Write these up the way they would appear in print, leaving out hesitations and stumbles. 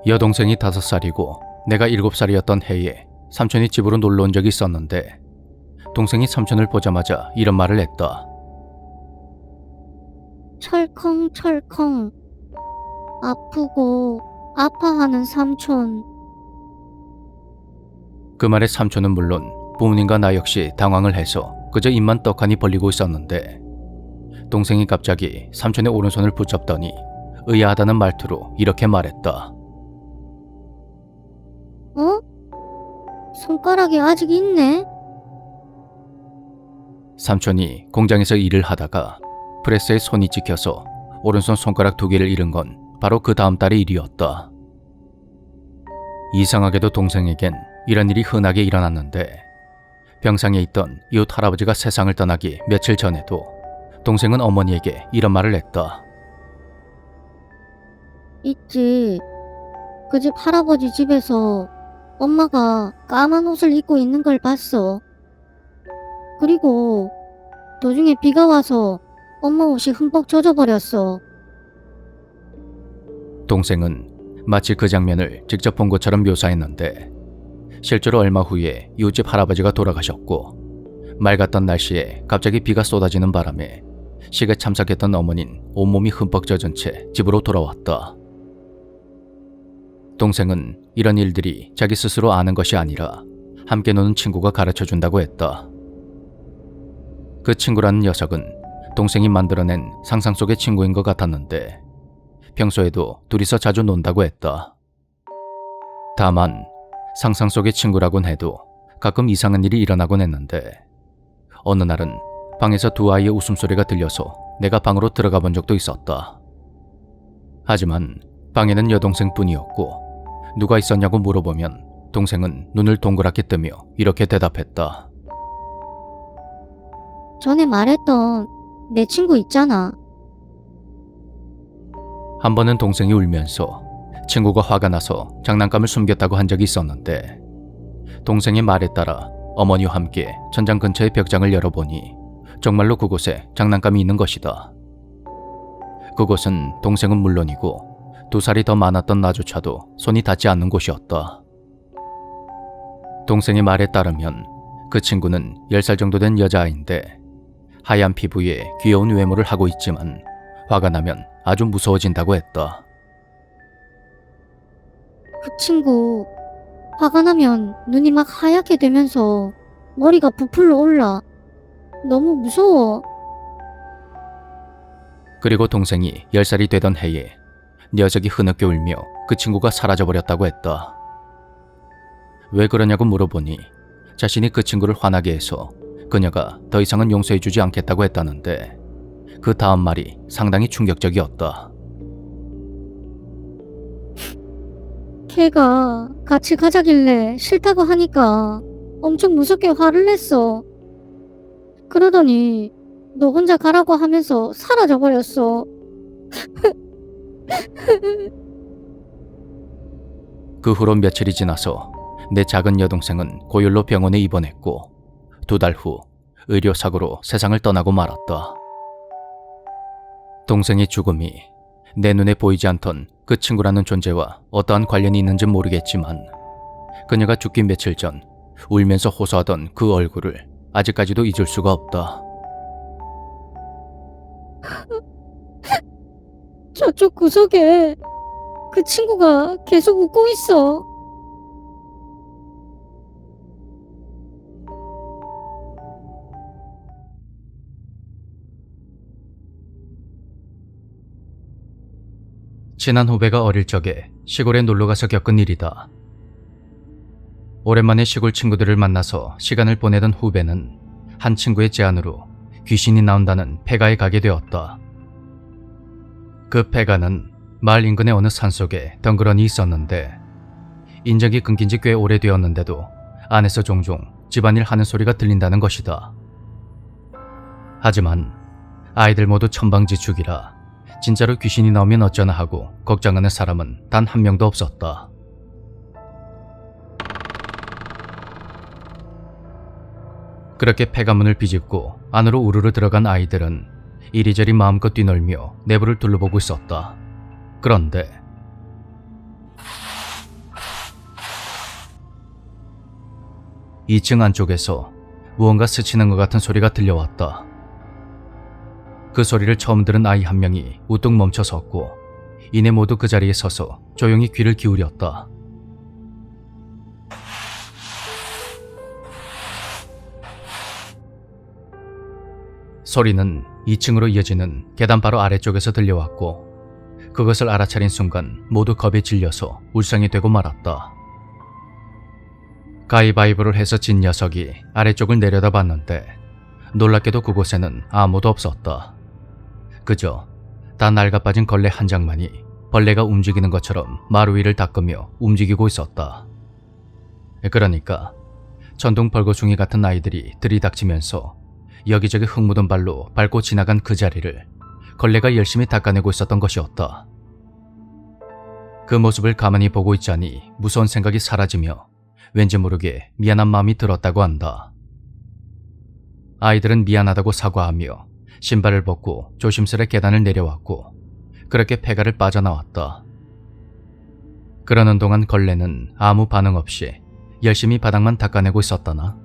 여동생이 5살이고 내가 7살이었던 해에 삼촌이 집으로 놀러 온 적이 있었는데 동생이 삼촌을 보자마자 이런 말을 했다. 철컹철컹 아프고 아파하는 삼촌. 그 말에 삼촌은 물론 부모님과 나 역시 당황을 해서 그저 입만 떡하니 벌리고 있었는데 동생이 갑자기 삼촌의 오른손을 붙잡더니 의아하다는 말투로 이렇게 말했다. 어? 손가락이 아직 있네? 삼촌이 공장에서 일을 하다가 프레스에 손이 찍혀서 오른손 손가락 2개를 잃은 건 바로 그 다음 달의 일이었다. 이상하게도 동생에겐 이런 일이 흔하게 일어났는데 병상에 있던 이웃 할아버지가 세상을 떠나기 며칠 전에도 동생은 어머니에게 이런 말을 했다. 있지. 그 집 할아버지 집에서 엄마가 까만 옷을 입고 있는 걸 봤어. 그리고 도중에 비가 와서 엄마 옷이 흠뻑 젖어버렸어. 동생은 마치 그 장면을 직접 본 것처럼 묘사했는데 실제로 얼마 후에 이웃집 할아버지가 돌아가셨고 맑았던 날씨에 갑자기 비가 쏟아지는 바람에 시계 참석했던 어머니는 온몸이 흠뻑 젖은 채 집으로 돌아왔다. 동생은 이런 일들이 자기 스스로 아는 것이 아니라 함께 노는 친구가 가르쳐준다고 했다. 그 친구라는 녀석은 동생이 만들어낸 상상 속의 친구인 것 같았는데 평소에도 둘이서 자주 논다고 했다. 다만 상상 속의 친구라곤 해도 가끔 이상한 일이 일어나곤 했는데 어느 날은 방에서 두 아이의 웃음소리가 들려서 내가 방으로 들어가 본 적도 있었다. 하지만 방에는 여동생뿐이었고 누가 있었냐고 물어보면 동생은 눈을 동그랗게 뜨며 이렇게 대답했다. 전에 말했던 내 친구 있잖아. 한 번은 동생이 울면서 친구가 화가 나서 장난감을 숨겼다고 한 적이 있었는데 동생의 말에 따라 어머니와 함께 천장 근처의 벽장을 열어보니 정말로 그곳에 장난감이 있는 것이다. 그곳은 동생은 물론이고 2살이 더 많았던 나조차도 손이 닿지 않는 곳이었다. 동생의 말에 따르면 그 친구는 10살 정도 된 여자아이인데 하얀 피부에 귀여운 외모를 하고 있지만 화가 나면 아주 무서워진다고 했다. 그 친구 화가 나면 눈이 막 하얗게 되면서 머리가 부풀러 올라. 너무 무서워. 그리고 동생이 10살이 되던 해에 녀석이 흐느껴 울며 그 친구가 사라져버렸다고 했다. 왜 그러냐고 물어보니 자신이 그 친구를 화나게 해서 그녀가 더 이상은 용서해주지 않겠다고 했다는데 그 다음 말이 상당히 충격적이었다. 걔가 같이 가자길래 싫다고 하니까 엄청 무섭게 화를 냈어. 그러더니 너 혼자 가라고 하면서 사라져버렸어. 그 후로 며칠이 지나서 내 작은 여동생은 고열로 병원에 입원했고 2달 후 의료사고로 세상을 떠나고 말았다. 동생의 죽음이 내 눈에 보이지 않던 그 친구라는 존재와 어떠한 관련이 있는지 모르겠지만 그녀가 죽기 며칠 전 울면서 호소하던 그 얼굴을 아직까지도 잊을 수가 없다. 저쪽 구석에 그 친구가 계속 웃고 있어. 친한 후배가 어릴 적에 시골에 놀러가서 겪은 일이다. 오랜만에 시골 친구들을 만나서 시간을 보내던 후배는 한 친구의 제안으로 귀신이 나온다는 폐가에 가게 되었다. 그 폐가는 마을 인근의 어느 산속에 덩그러니 있었는데 인적이 끊긴 지 꽤 오래되었는데도 안에서 종종 집안일 하는 소리가 들린다는 것이다. 하지만 아이들 모두 천방지축이라 진짜로 귀신이 나오면 어쩌나 하고 걱정하는 사람은 단 한 명도 없었다. 그렇게 폐가문을 비집고 안으로 우르르 들어간 아이들은 이리저리 마음껏 뛰놀며 내부를 둘러보고 있었다. 그런데 2층 안쪽에서 무언가 스치는 것 같은 소리가 들려왔다. 그 소리를 처음 들은 아이 한 명이 우뚝 멈춰 섰고 이내 모두 그 자리에 서서 조용히 귀를 기울였다. 소리는 2층으로 이어지는 계단 바로 아래쪽에서 들려왔고 그것을 알아차린 순간 모두 겁에 질려서 울상이 되고 말았다. 가위바위보를 해서 진 녀석이 아래쪽을 내려다봤는데 놀랍게도 그곳에는 아무도 없었다. 그저 다 낡아빠진 걸레 한 장만이 벌레가 움직이는 것처럼 마루 위를 닦으며 움직이고 있었다. 그러니까 천둥 벌거숭이 같은 아이들이 들이닥치면서 여기저기 흙 묻은 발로 밟고 지나간 그 자리를 걸레가 열심히 닦아내고 있었던 것이었다. 그 모습을 가만히 보고 있자니 무서운 생각이 사라지며 왠지 모르게 미안한 마음이 들었다고 한다. 아이들은 미안하다고 사과하며 신발을 벗고 조심스레 계단을 내려왔고 그렇게 폐가를 빠져나왔다. 그러는 동안 걸레는 아무 반응 없이 열심히 바닥만 닦아내고 있었다나.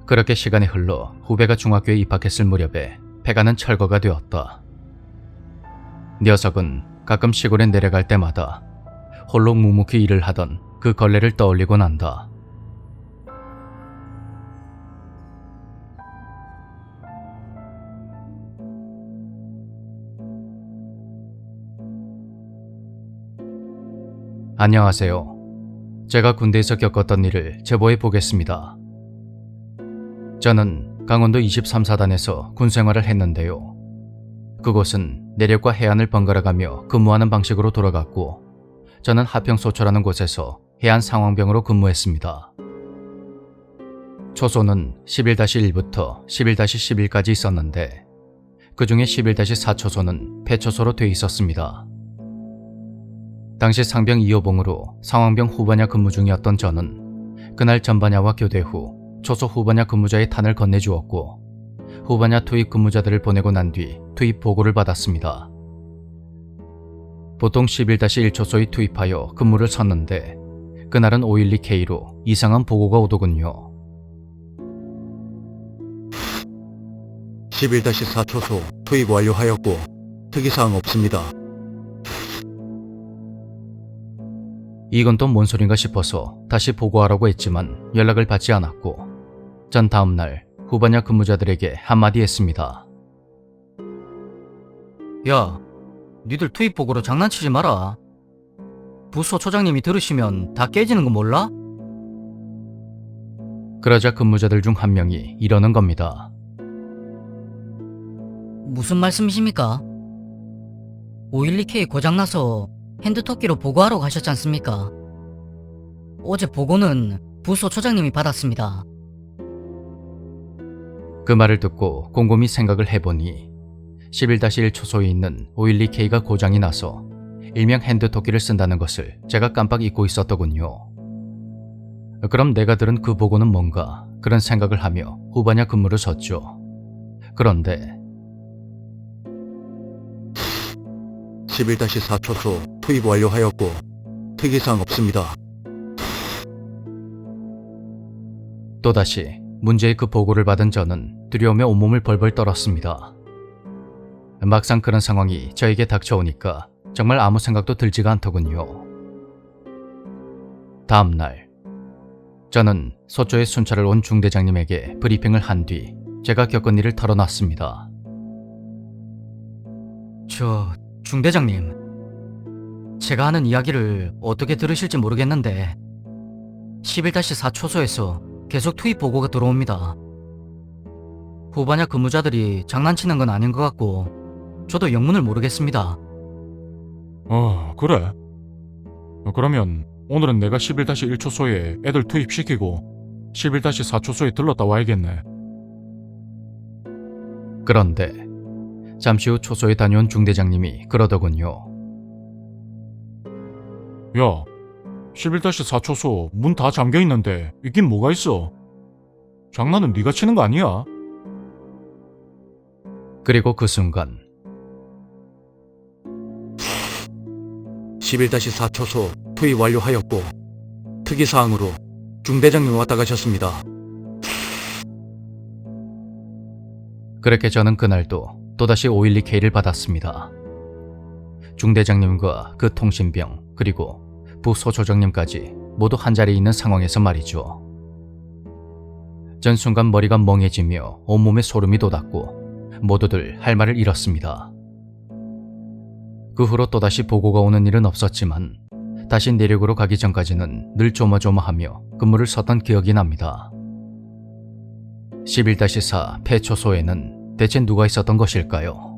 그렇게 시간이 흘러 후배가 중학교에 입학했을 무렵에 폐가는 철거가 되었다. 녀석은 가끔 시골에 내려갈 때마다 홀로 묵묵히 일을 하던 그 걸레를 떠올리곤 한다. 안녕하세요. 제가 군대에서 겪었던 일을 제보해 보겠습니다. 저는 강원도 23사단에서 군생활을 했는데요. 그곳은 내륙과 해안을 번갈아가며 근무하는 방식으로 돌아갔고 저는 하평소초라는 곳에서 해안 상황병으로 근무했습니다. 초소는 11-1부터 11-11까지 있었는데 그 중에 11-4초소는 폐초소로 돼 있었습니다. 당시 상병 2호봉으로 상황병 후반야 근무 중이었던 저는 그날 전반야와 교대 후 초소 후반야 근무자의 탄을 건네주었고 후반야 투입 근무자들을 보내고 난 뒤 투입 보고를 받았습니다. 보통 11-1초소에 투입하여 근무를 섰는데 그날은 512K로 이상한 보고가 오더군요. 11-4초소 투입 완료하였고 특이사항 없습니다. 이건 또 뭔 소린가 싶어서 다시 보고하라고 했지만 연락을 받지 않았고 전 다음날 후반야 근무자들에게 한마디 했습니다. 야, 니들 투입 보고로 장난치지 마라. 부소 초장님이 들으시면 다 깨지는 거 몰라? 그러자 근무자들 중 한 명이 이러는 겁니다. 무슨 말씀이십니까? 512K 고장나서 핸드토끼로 보고하러 가셨지 않습니까? 어제 보고는 부소 초장님이 받았습니다. 그 말을 듣고 곰곰이 생각을 해보니 11-1초소에 있는 512K가 고장이 나서 일명 핸드토끼를 쓴다는 것을 제가 깜빡 잊고 있었더군요. 그럼 내가 들은 그 보고는 뭔가 그런 생각을 하며 후반야 근무를 섰죠. 그런데 11-4초소 투입 완료하였고 특이사항 없습니다. 또다시 문제의 그 보고를 받은 저는 두려움에 온몸을 벌벌 떨었습니다. 막상 그런 상황이 저에게 닥쳐오니까 정말 아무 생각도 들지가 않더군요. 다음날 저는 소초의 순찰을 온 중대장님에게 브리핑을 한 뒤 제가 겪은 일을 털어놨습니다. 중대장님, 제가 하는 이야기를 어떻게 들으실지 모르겠는데 11-4초소에서 계속 투입 보고가 들어옵니다. 후반야 근무자들이 장난치는 건 아닌 것 같고 저도 영문을 모르겠습니다. 그래. 그러면 오늘은 내가 11-1초소에 애들 투입시키고 11-4초소에 들렀다 와야겠네. 그런데 잠시 후 초소에 다녀온 중대장님이 그러더군요. 야, 11-4초소 문 다 잠겨있는데 있긴 뭐가 있어? 장난은 네가 치는 거 아니야? 그리고 그 순간 11-4초소 투입 완료하였고 특이사항으로 중대장님 왔다 가셨습니다. 그렇게 저는 그날도 또다시 512K를 받았습니다. 중대장님과 그 통신병 그리고 부소조정님까지 모두 한자리에 있는 상황에서 말이죠. 전 순간 머리가 멍해지며 온몸에 소름이 돋았고 모두들 할 말을 잃었습니다. 그 후로 또다시 보고가 오는 일은 없었지만 다시 내륙으로 가기 전까지는 늘 조마조마하며 근무를 섰던 기억이 납니다. 11-4 폐초소에는 대체 누가 있었던 것일까요?